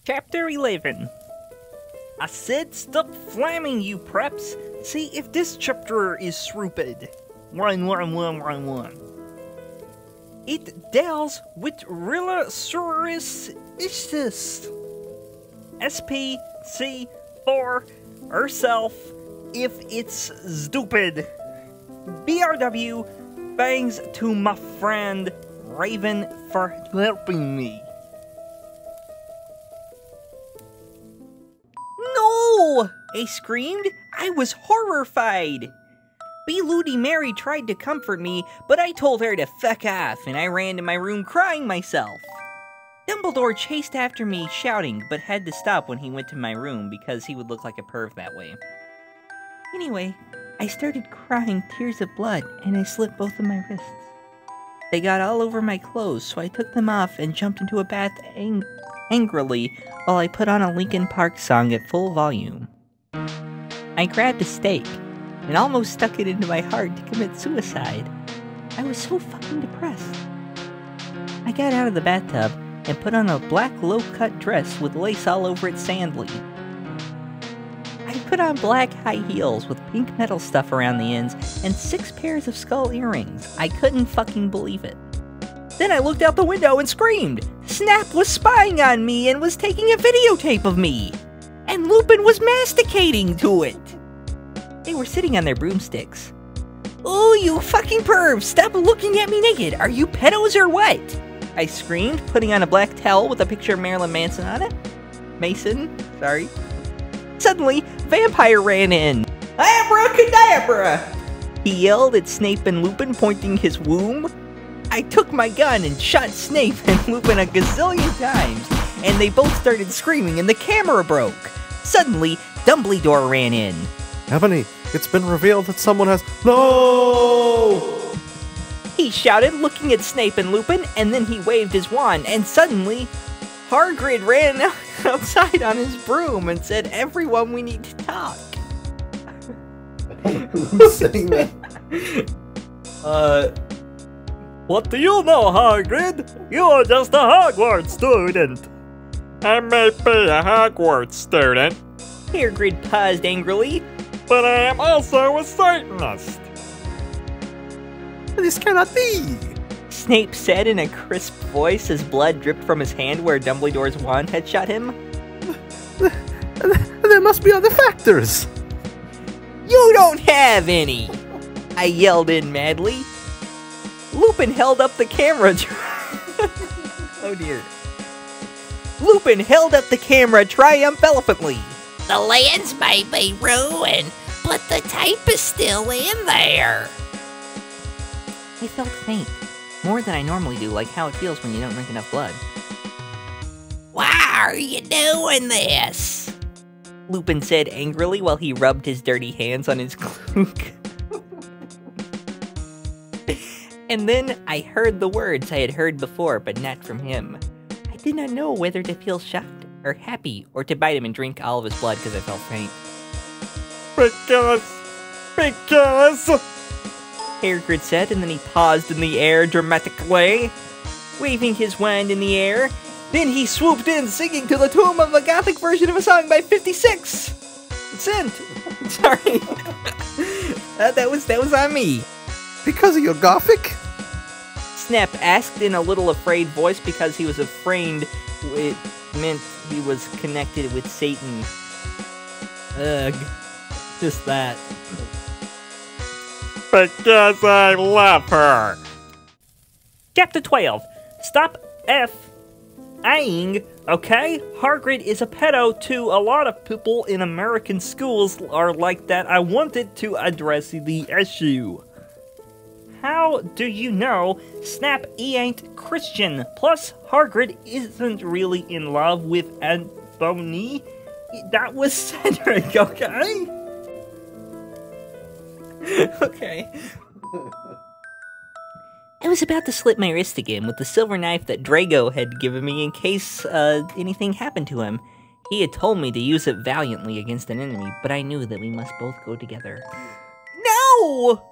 Chapter 11. I said stop flaming, you preps. See if this chapter is stupid. 11111. It deals with Relosaurus istus. SPC4 herself if it's stupid. BRW, thanks to my friend Raven for helping me. No! I screamed. I was horrified. Bloody Mary tried to comfort me, but I told her to fuck off, and I ran to my room crying myself. Dumbledore chased after me, shouting, but had to stop when he went to my room because he would look like a perv that way. Anyway, I started crying tears of blood, and I slit both of my wrists. They got all over my clothes, so I took them off and jumped into a bath angrily while I put on a Linkin Park song at full volume. I grabbed a stake and almost stuck it into my heart to commit suicide. I was so fucking depressed. I got out of the bathtub and put on a black low-cut dress with lace all over it sandly. I put on black high heels with pink metal stuff around the ends and 6 pairs of skull earrings. I couldn't fucking believe it. Then I looked out the window and screamed. Snap was spying on me and was taking a videotape of me. And Lupin was masticating to it. They were sitting on their broomsticks. Oh, you fucking pervs! Stop looking at me naked! Are you pedos or what? I screamed, putting on a black towel with a picture of Marilyn Manson on it. Mason, sorry. Suddenly, Vampire ran in. Abracadabra! He yelled at Snape and Lupin, pointing his womb. I took my gun and shot Snape and Lupin a gazillion times, and they both started screaming and the camera broke. Suddenly, Dumbledore ran in. Ebony, it's been revealed that someone has— No! He shouted, looking at Snape and Lupin, and then he waved his wand, and suddenly, Hagrid ran outside on his broom and said, "Everyone, we need to talk." Who's saying that? What do you know, Hagrid? You are just a Hogwarts student. I may be a Hogwarts student, Hagrid paused angrily. but I am also a Satanist. This cannot be! Snape said in a crisp voice as blood dripped from his hand where Dumbledore's wand had shot him. There must be other factors! You don't have any! I yelled in madly. Lupin held up the camera. Oh dear. Lupin held up the camera triumphantly. The lens may be ruined, but the tape is still in there. I felt faint. More than I normally do, like how it feels when you don't drink enough blood. Why are you doing this? Lupin said angrily while he rubbed his dirty hands on his cloak. And then I heard the words I had heard before, but not from him. I did not know whether to feel shocked or happy, or to bite him and drink all of his blood because I felt faint. Because... Hagrid said, and then he paused in the air dramatically, waving his wand in the air. Then he swooped in, singing to the tune of a gothic version of a song by 56 Cent. Sorry. that was on me. Because of your gothic? Snap asked in a little afraid voice because he was afraid it meant he was connected with Satan. Ugh. Just that. Because I love her. Chapter 12. Stop F-ing, okay? Hagrid is a pedo to a lot of people in American schools are like that. I wanted to address the issue. How do you know Snap ain't Christian? Plus, Hagrid isn't really in love with EBONDY. That was Cedric, okay? Okay. I was about to slit my wrist again with the silver knife that Drago had given me in case anything happened to him. He had told me to use it valiantly against an enemy, but I knew that we must both go together. No!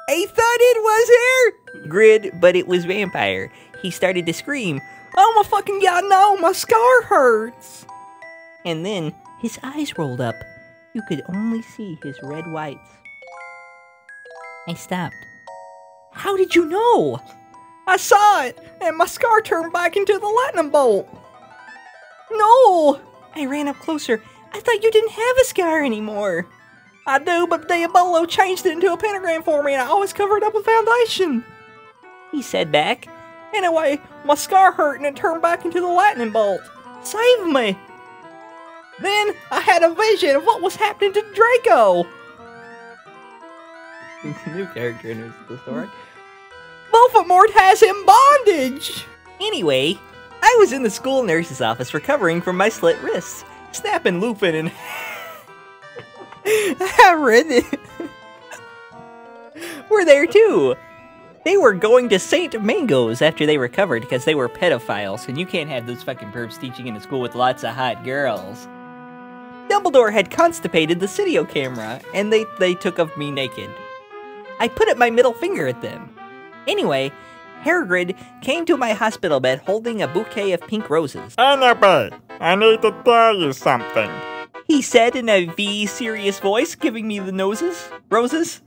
I thought it was her! Grid, but it was Vampire. He started to scream, Oh my fucking god, no, my scar hurts! And then his eyes rolled up. You could only see his red whites. I stopped. How did you know? I saw it, and my scar turned back into the lightning bolt. No! I ran up closer. I thought you didn't have a scar anymore. I do, but Diabolo changed it into a pentagram for me, and I always cover it up with foundation. He said back. Anyway, my scar hurt, and it turned back into the lightning bolt. Save me! Then I had a vision of what was happening to Drago. New character in the story. Voldemort has him bondage! Anyway, I was in the school nurse's office recovering from my slit wrists. Snap and Lupin and Harry were there too. They were going to St. Mango's after they recovered because they were pedophiles, and you can't have those fucking perps teaching in a school with lots of hot girls. Dumbledore had constipated the video camera, and they took of me naked. I put up my middle finger at them. Anyway, Hagrid came to my hospital bed holding a bouquet of pink roses. Annabelle, I need to tell you something. He said in a serious voice, giving me the roses.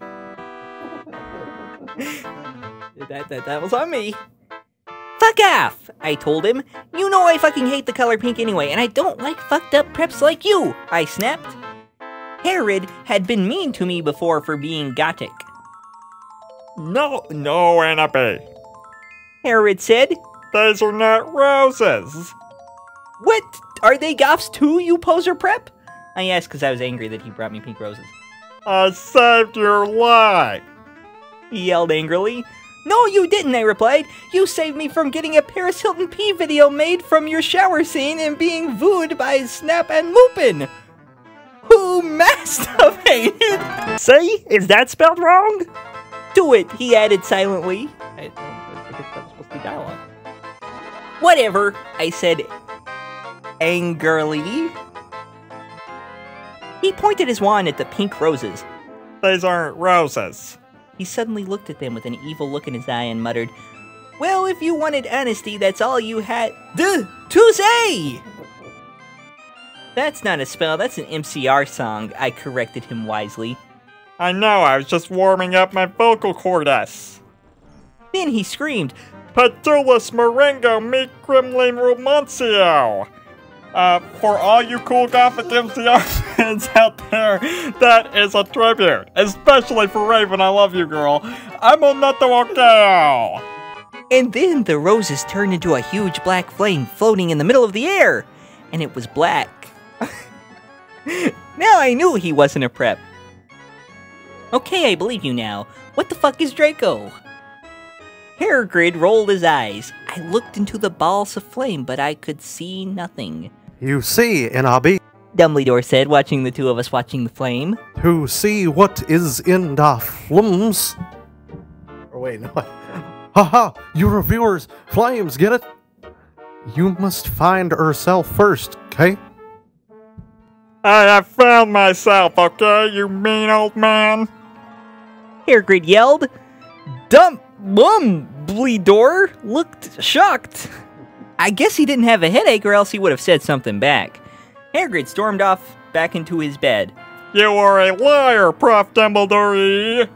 That was on me. Fuck off, I told him. You know I fucking hate the color pink anyway, and I don't like fucked up preps like you, I snapped. Hagrid had been mean to me before for being gothic. No, Annabelle. Hagrid said. These are not roses. What? Are they goths too, you poser prep? I asked because I was angry that he brought me pink roses. I saved your life. He yelled angrily. No, you didn't, I replied. You saved me from getting a Paris Hilton P video made from your shower scene and being wooed by Snap and Lupin, who masturbated. See? Is that spelled wrong? Do it, he added silently. I think that's supposed to be dialogue. Whatever, I said angrily. He pointed his wand at the pink roses. These aren't roses. He suddenly looked at them with an evil look in his eye and muttered, well, if you wanted honesty, that's all you had to say! That's not a spell, that's an MCR song, I corrected him wisely. I know, I was just warming up my vocal cords. Then he screamed, Patulus Marengo me Kremlin Romancio! For all you cool Gothic MCR fans out there, that is a tribute. Especially for Raven, I love you, girl. I'm a Natawakao! And then the roses turned into a huge black flame floating in the middle of the air. And it was black. Now I knew he wasn't a prep. Okay, I believe you now. What the fuck is Drago? Hagrid rolled his eyes. I looked into the balls of flame, but I could see nothing. You see, Inabi, Dumbledore said, watching the two of us watching the flame. to see what is in the flames. Oh wait, no. Haha, you reviewers, flames, get it? You must find herself first, okay? I have found myself, okay, you mean old man? Hagrid yelled. Dumbledore looked shocked. I guess he didn't have a headache or else he would have said something back. Hagrid stormed off back into his bed. You are a liar, Prof. Dumbledore!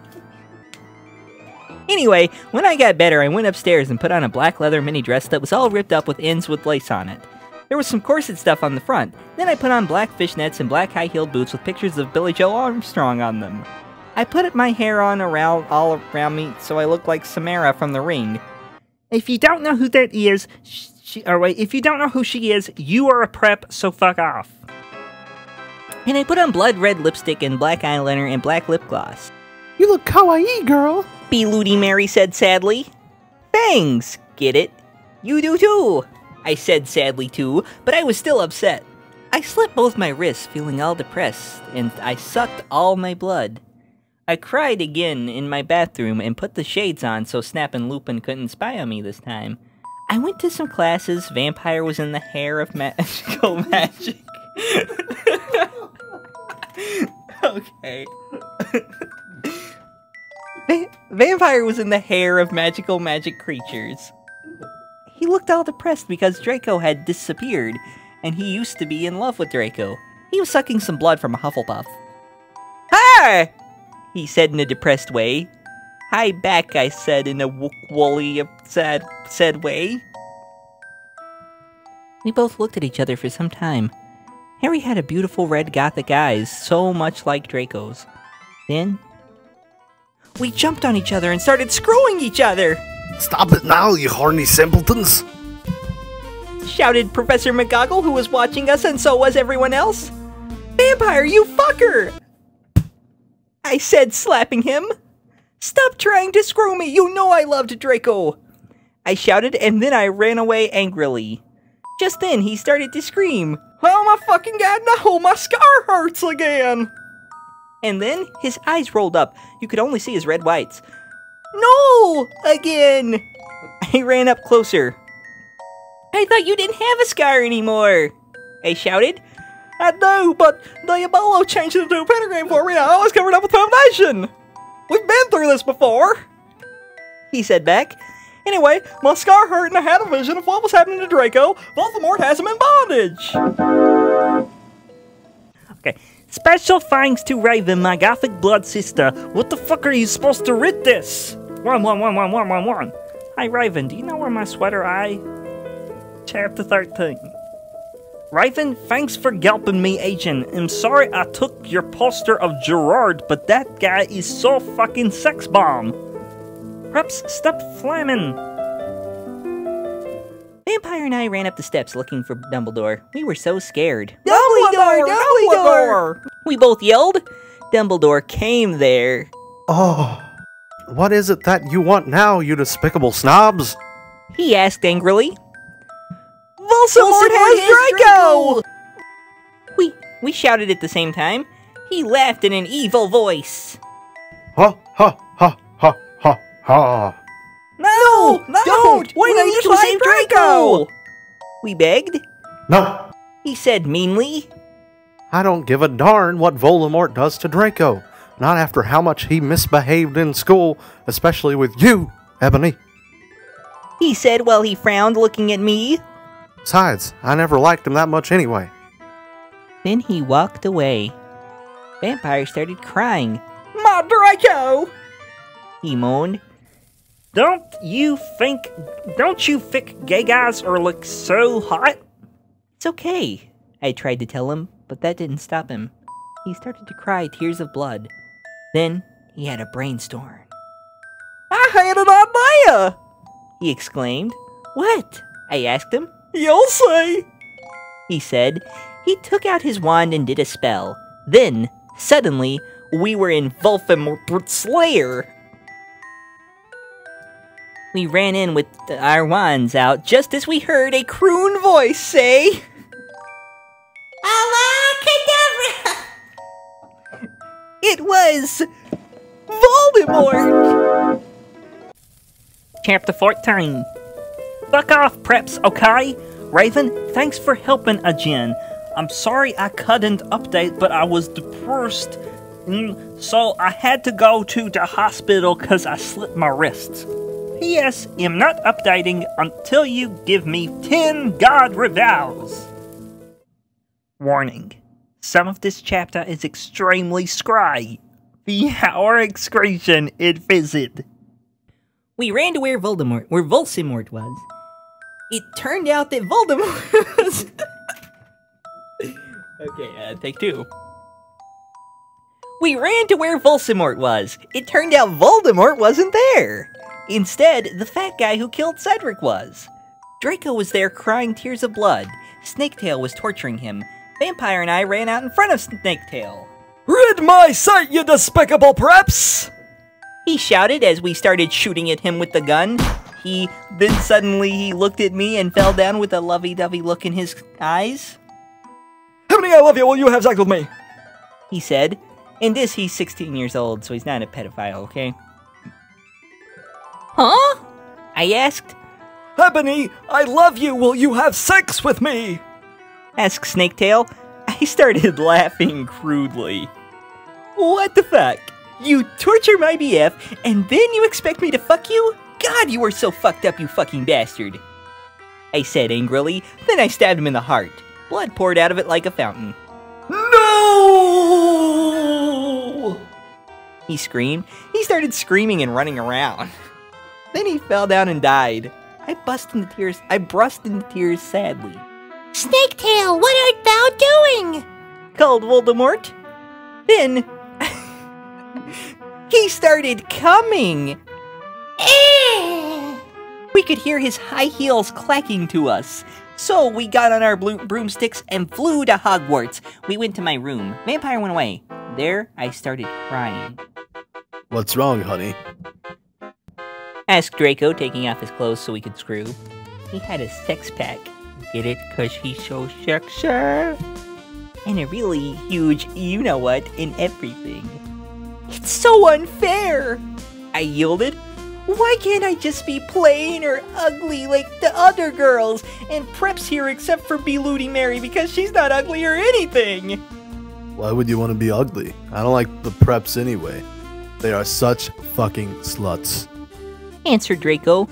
Anyway, when I got better, I went upstairs and put on a black leather mini dress that was all ripped up with ends with lace on it. There was some corset stuff on the front. Then I put on black fishnets and black high-heeled boots with pictures of Billy Joe Armstrong on them. I put my hair on all around me so I looked like Samara from The Ring. If you don't know who that is, if you don't know who she is, you are a prep, so fuck off. And I put on blood red lipstick and black eyeliner and black lip gloss. You look kawaii, girl. B. Ludi Mary said sadly. Thanks, get it? You do too. I said sadly too, but I was still upset. I slit both my wrists, feeling all depressed, and I sucked all my blood. I cried again in my bathroom and put the shades on so Snap and Lupin couldn't spy on me this time. I went to some classes. Vampire was in the hair of magical magic. Okay. Vampire was in the hair of magical magic creatures. He looked all depressed because Drago had disappeared, and he used to be in love with Drago. He was sucking some blood from a Hufflepuff. Hi! He said in a depressed way. Hi back, I said in a woolly, sad way. We both looked at each other for some time. Harry had a beautiful red gothic eyes, so much like Draco's. Then, we jumped on each other and started screwing each other! Stop it now, you horny simpletons! Shouted Professor McGoggle, who was watching us, and so was everyone else. Vampire, you fucker! I said, slapping him. Stop trying to screw me, you know I loved Drago! I shouted, and then I ran away angrily. Just then, he started to scream, "Oh my fucking god, no! My scar hurts again!" And then, his eyes rolled up. You could only see his red whites. No! Again! I ran up closer. I thought you didn't have a scar anymore! I shouted. I do, but Diabolo changed it into a pentagram for me and I was covered up with foundation! We've been through this before! He said back. Anyway, my scar hurt and I had a vision of what was happening to Drago. Voldemort has him in bondage! Okay. Special thanks to Raven, my gothic blood sister. What the fuck are you supposed to read this? 1111111. Hi Raven, do you know where my sweater I? Chapter 13. Raven, thanks for helping me, agent. I'm sorry I took your poster of Gerard, but that guy is so fucking sex bomb. Perhaps stop flaming. Vampire and I ran up the steps looking for Dumbledore. We were so scared. Dumbledore! Dumbledore! We both yelled. Dumbledore came there. Oh, what is it that you want now, you despicable snobs? He asked angrily. Voldemort has Drago! We shouted at the same time. He laughed in an evil voice. Ha ha ha ha ha ha. No! Don't! We need to save Drago! We begged. No. He said meanly. I don't give a darn what Voldemort does to Draco. Not after how much he misbehaved in school, especially with you, Ebony. He said while he frowned, looking at me. Besides, I never liked him that much anyway. Then he walked away. Vampire started crying. My Draco! He moaned. Don't you think gay guys are like so hot? It's okay, I tried to tell him, but that didn't stop him. He started to cry tears of blood. Then he had a brainstorm. I had an idea! He exclaimed. What? I asked him. You'll see! He said. He took out his wand and did a spell. Then, suddenly, we were in Voldemort's lair. We ran in with our wands out just as we heard a croon voice say, Avada! It was Voldemort! Chapter 14. Fuck off, preps, okay? Raven, thanks for helping again. I'm sorry I couldn't update, but I was depressed, so I had to go to the hospital because I slipped my wrists. P.S. I'm not updating until you give me 10 God reviews. Warning. Some of this chapter is extremely scry. VIOWER excretion it visit. We ran to where Voldemort was. It turned out that Voldemort was... Okay, take two. We ran to where Voldemort was. It turned out Voldemort wasn't there. Instead, the fat guy who killed Cedric was. Draco was there crying tears of blood. Snaketail was torturing him. Vampire and I ran out in front of Snaketail. Rid my sight, you despicable preps! He shouted as we started shooting at him with the gun. Then suddenly he looked at me and fell down with a lovey-dovey look in his eyes. Ebony, I love you, will you have sex with me? He said. In this, he's 16 years old, so he's not a pedophile, okay? Huh? I asked. Ebony, I love you, will you have sex with me? Asked Snaketail. I started laughing crudely. What the fuck? You torture my BF, and then you expect me to fuck you? God, you are so fucked up, you fucking bastard. I said angrily. Then I stabbed him in the heart. Blood poured out of it like a fountain. No! He screamed. He started screaming and running around. Then he fell down and died. I burst into tears sadly. Snaketail, what art thou doing? Called Voldemort. Then he started coming. We could hear his high heels clacking to us. So we got on our broomsticks and flew to Hogwarts. We went to my room. Vampire went away. There, I started crying. What's wrong, honey? Asked Draco, taking off his clothes so we could screw. He had a sex pack. Get it? 'Cause he's so sexy. And a really huge you-know-what in everything. It's so unfair! I yielded. Why can't I just be plain or ugly like the other girls? And Prep's here except for Bloody Mary because she's not ugly or anything! Why would you want to be ugly? I don't like the preps anyway. They are such fucking sluts. Answered Draco.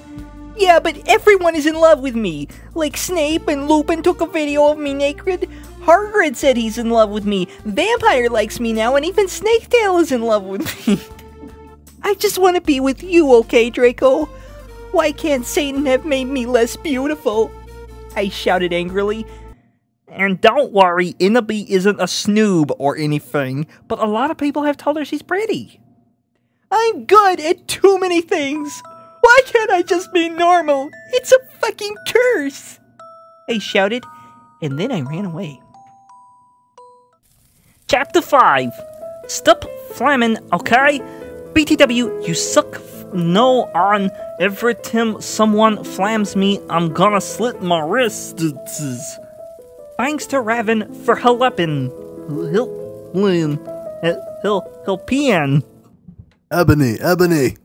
Yeah, but everyone is in love with me. Like Snape and Lupin took a video of me naked. Hagrid said he's in love with me. Vampire likes me now, and even Snaketail is in love with me. I just want to be with you, okay, Draco? Why can't Satan have made me less beautiful? I shouted angrily. And don't worry, Innaby isn't a snoob or anything, but a lot of people have told her she's pretty. I'm good at too many things. Why can't I just be normal? It's a fucking curse! I shouted, and then I ran away. Chapter 5. Stop flamming, okay? BTW, you suck. No, on every time someone flams me, I'm gonna slit my wrists. Thanks to Raven for helping. Helping. Ebony!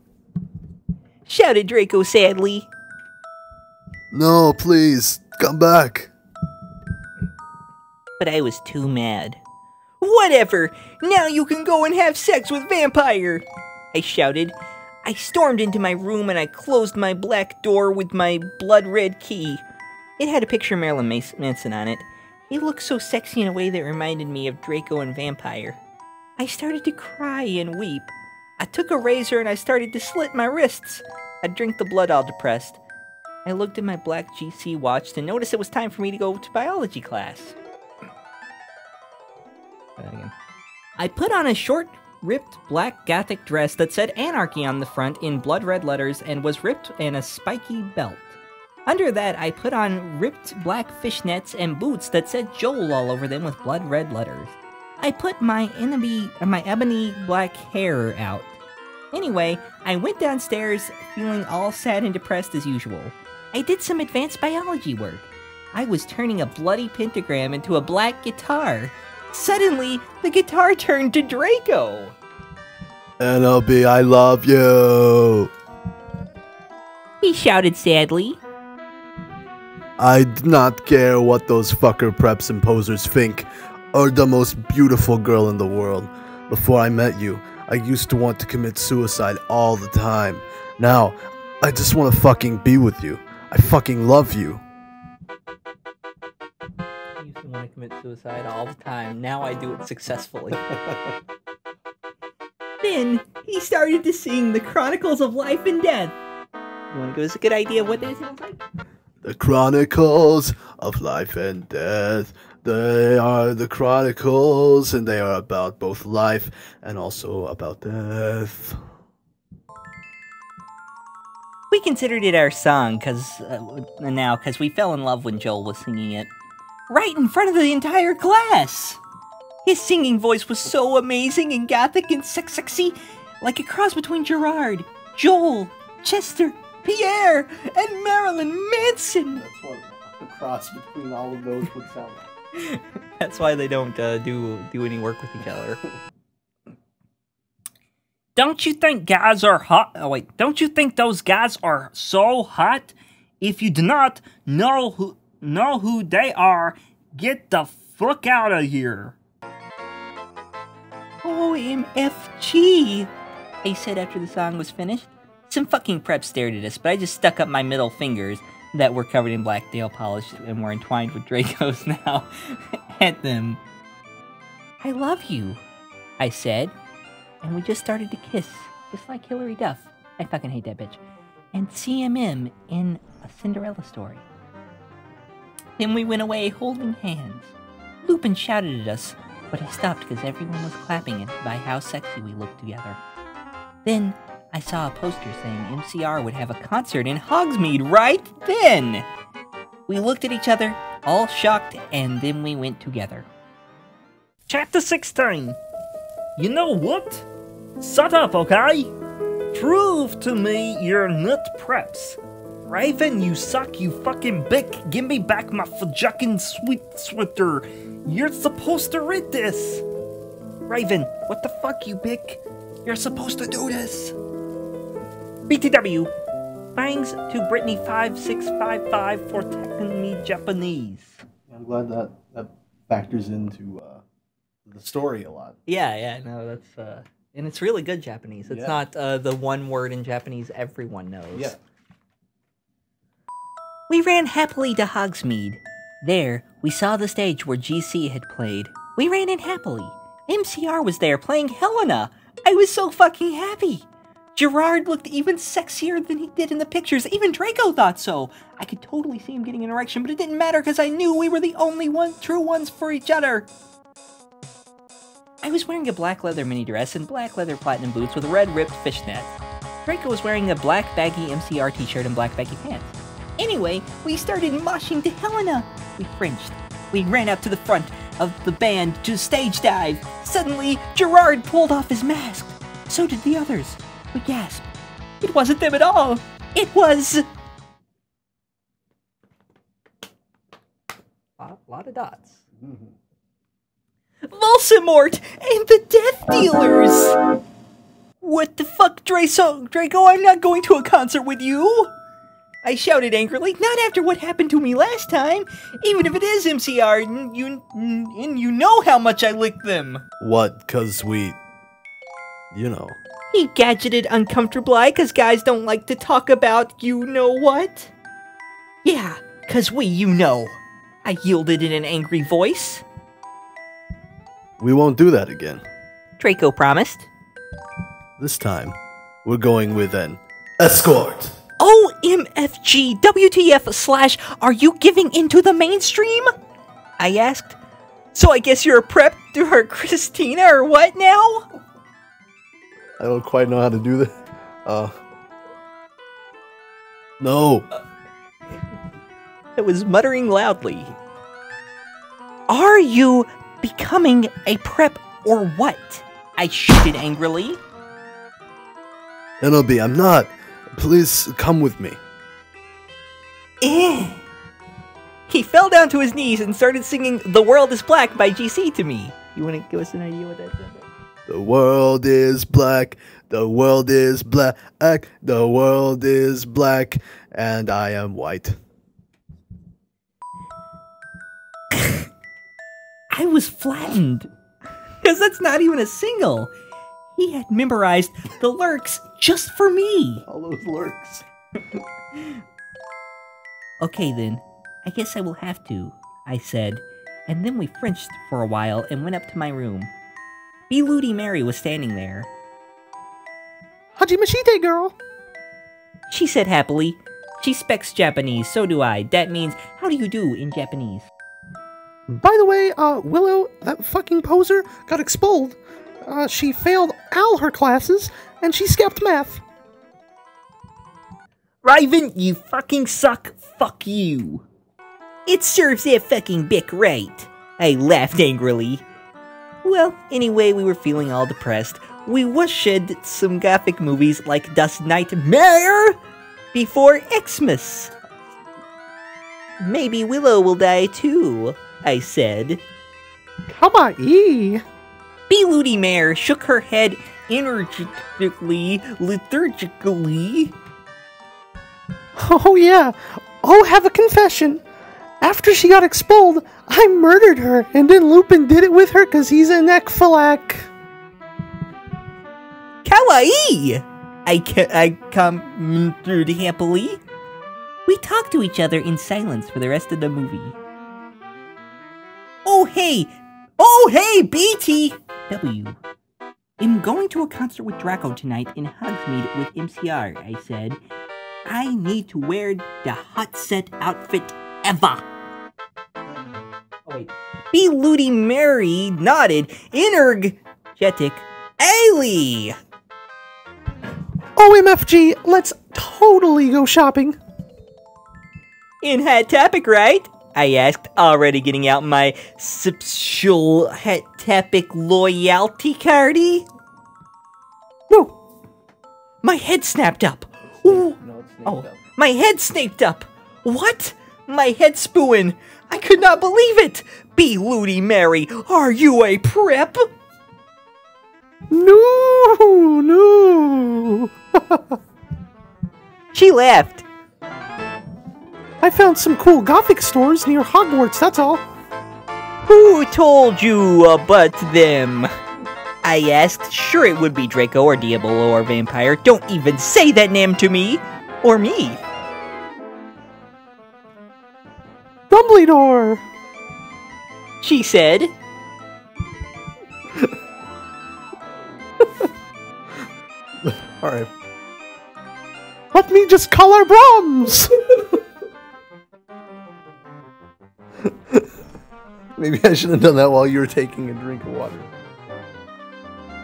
Shouted Draco sadly. No, please, come back. But I was too mad. Whatever! Now you can go and have sex with Vampire! I shouted. I stormed into my room and I closed my black door with my blood-red key. It had a picture of Marilyn Manson on it. He looked so sexy in a way that reminded me of Draco and Vampire. I started to cry and weep. I took a razor and I started to slit my wrists. I drank the blood all depressed. I looked at my black GC watch to notice it was time for me to go to biology class. I put on a short, ripped black gothic dress that said Anarchy on the front in blood red letters and was ripped in a spiky belt. Under that, I put on ripped black fishnets and boots that said Joel all over them with blood red letters. I put my ebony black hair out. Anyway, I went downstairs feeling all sad and depressed as usual. I did some advanced biology work. I was turning a bloody pentagram into a black guitar. Suddenly, the guitar turned to Draco. NLB, I love you. He shouted sadly. I do not care what those fucker preps and posers think. Are the most beautiful girl in the world. Before I met you, I used to want to commit suicide all the time. Now, I just want to fucking be with you. I fucking love you. I used to want to commit suicide all the time. Now I do it successfully. Then, he started to sing the Chronicles of Life and Death. You want to give us a good idea of what that sounds like? The Chronicles of Life and Death. They are the Chronicles, and they are about both life and also about death. We considered it our song because we fell in love when Joel was singing it. Right in front of the entire class! His singing voice was so amazing and gothic and sexy, like a cross between Gerard, Joel, Chester, Pierre, and Marilyn Manson! That's what a cross between all of those would sound like. That's why they don't do any work with each other. Don't you think guys are hot? Oh wait, don't you think those guys are so hot? If you do not know who they are, get the fuck out of here. OMFG, I said after the song was finished. Some fucking prep stared at us, but I just stuck up my middle fingers. that were covered in black nail polish and were entwined with Dragos now at them. "I love you," I said, and we just started to kiss, just like Hilary Duff. I fucking hate that bitch. And CMM in a Cinderella story. Then we went away holding hands. Lupin shouted at us, but he stopped because everyone was clapping by how sexy we looked together. Then I saw a poster saying MCR would have a concert in Hogsmeade right then. We looked at each other, all shocked, and then we went together. Chapter 16. You know what? Shut up, okay? Prove to me you're not preps. Raven, you suck, you fucking bick. Give me back my fucking sweet sweater. You're supposed to read this. Raven, what the fuck, you bick? You're supposed to do this. BTW. Thanks to Brittany5655 for taking me Japanese. I'm glad that factors into the story a lot. Yeah, no, that's, and it's really good Japanese. It's not the one word in Japanese everyone knows. Yeah. We ran happily to Hogsmeade. There, we saw the stage where GC had played. We ran in happily. MCR was there playing Helena. I was so fucking happy. Gerard looked even sexier than he did in the pictures. Even Drago thought so. I could totally see him getting an erection, but it didn't matter because I knew we were the only true ones for each other. I was wearing a black leather mini dress and black leather platinum boots with a red ripped fishnet. Draco was wearing a black baggy MCR t-shirt and black baggy pants. Anyway, we started moshing to Helena. We Frenched. We ran up to the front of the band to stage dive. Suddenly, Gerard pulled off his mask. So did the others. We gasped. It wasn't them at all. It was... A lot of dots. Volsimort and the Death Dealers! What the fuck, Drago? I'm not going to a concert with you! I shouted angrily, not after what happened to me last time, even if it is MCR, and you know how much I licked them. What, 'cause we... you know. He gadgeted uncomfortably, 'cause guys don't like to talk about you-know-what. Yeah, 'cause you know. I yielded in an angry voice. We won't do that again. Draco promised. This time, we're going with an escort. OMFG WTF / are you giving into the mainstream? I asked. So I guess you're a prep to her Christina or what now? I don't quite know how to do that. No. I was muttering loudly. Are you becoming a prep or what? I shouted angrily. NLB, I'm not. Please come with me. He fell down to his knees and started singing The World is Black by GC to me. You want to give us an idea what that is? The world is black, the world is black, the world is black, and I am white. I was flattened. Because that's not even a single. He had memorized the lyrics just for me. All those lyrics. Okay then, I guess I will have to, I said, and then we Frenched for a while and went up to my room. Bloody Mary was standing there. Hajimashite, girl. She said happily. She speaks Japanese, so do I. That means, how do you do in Japanese? By the way, Willow, that fucking poser, got expelled. She failed all her classes, and she skipped math. Raven, you fucking suck. Fuck you. It serves that fucking bick right. I laughed angrily. Well, anyway, we were feeling all depressed. We watched some gothic movies like Das Nightmare before Xmas. Maybe Willow will die too, I said. Kawaii. Bloody Mare shook her head liturgically. Oh yeah, oh have a confession. After she got expelled, I murdered her, and then Lupin did it with her because he's a necrophiliac. Kawaii! I commented happily. We talked to each other in silence for the rest of the movie. Oh hey, BTW. I'm going to a concert with Drago tonight in Hogsmeade with MCR, I said. I need to wear the hot set outfit ever. Oh wait. B. Ludi Mary nodded, energetic. Ailey! OMFG, let's totally go shopping. In Hat Topic, right? I asked, already getting out my substantial Hat Topic loyalty cardy. No. My head snapped up. Ooh. My head snaped up. What? My head spewing. I could not believe it. B. Ludi Mary, are you a prep? No. She laughed. I found some cool Gothic stores near Hogwarts, that's all. Who told you about them? I asked. Sure, it would be Draco or Diabolo or Vampire. Don't even say that name to me. Or me. Dumbledore. She said. Alright. Let me just call her Brahms. Maybe I should have done that while you were taking a drink of water.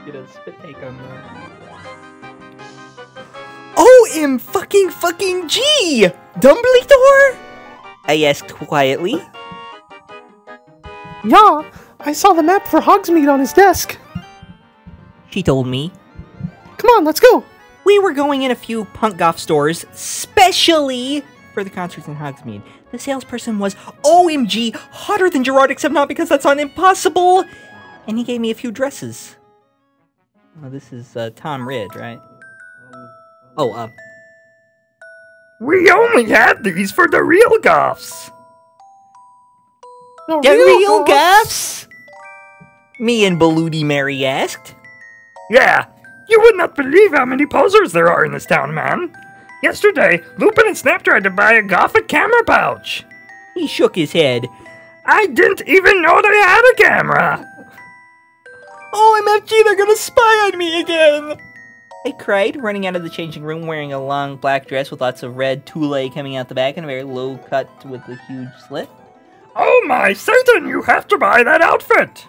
Get a spit take on that. OM fucking G! Dumbledore? I asked quietly. Yeah, I saw the map for Hogsmeade on his desk. She told me. Come on, let's go. We were going in a few punk goth stores, specially for the concerts in Hogsmeade. The salesperson was OMG hotter than Gerard, except not because that's not impossible. And he gave me a few dresses. Oh, this is Tom Ridd, right? We only had these for the real goths. The The real goths? Me and Baludi Mary asked. Yeah, you would not believe how many posers there are in this town, man. Yesterday, Lupin and Snap tried to buy a Gothic camera pouch. He shook his head. I didn't even know they had a camera. OMFG, they're gonna spy on me again! I cried, running out of the changing room wearing a long black dress with lots of red tulle coming out the back and a very low cut with a huge slit. Oh my Satan, you have to buy that outfit!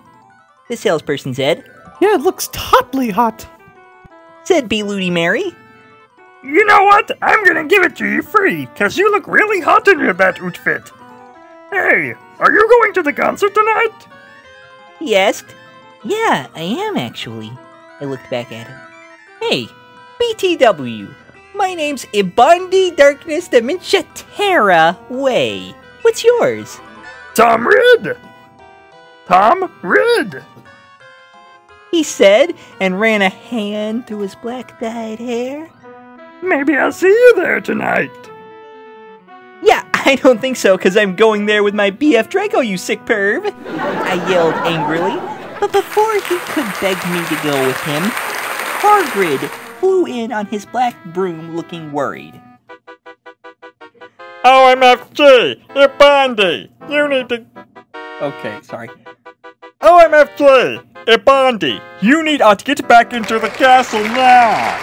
The salesperson said. Yeah, it looks totally hot. Said B. Ludi Mary. You know what? I'm gonna give it to you free, cause you look really hot in that outfit. Hey, are you going to the concert tonight? He asked. Yeah, I am actually. I looked back at him. Hey, BTW. My name's EBONDY Darkness Dementia Terra Way. What's yours? Tom Ridd! Tom Ridd! He said, and ran a hand through his black dyed hair. Maybe I'll see you there tonight. Yeah, I don't think so, because I'm going there with my BF Drago, you sick perv! I yelled angrily, but before he could beg me to go with him, Hagrid flew in on his black broom looking worried. OMFG! EBONDY! You need to... Okay, sorry. OMFG! EBONDY! You need to get back into the castle now!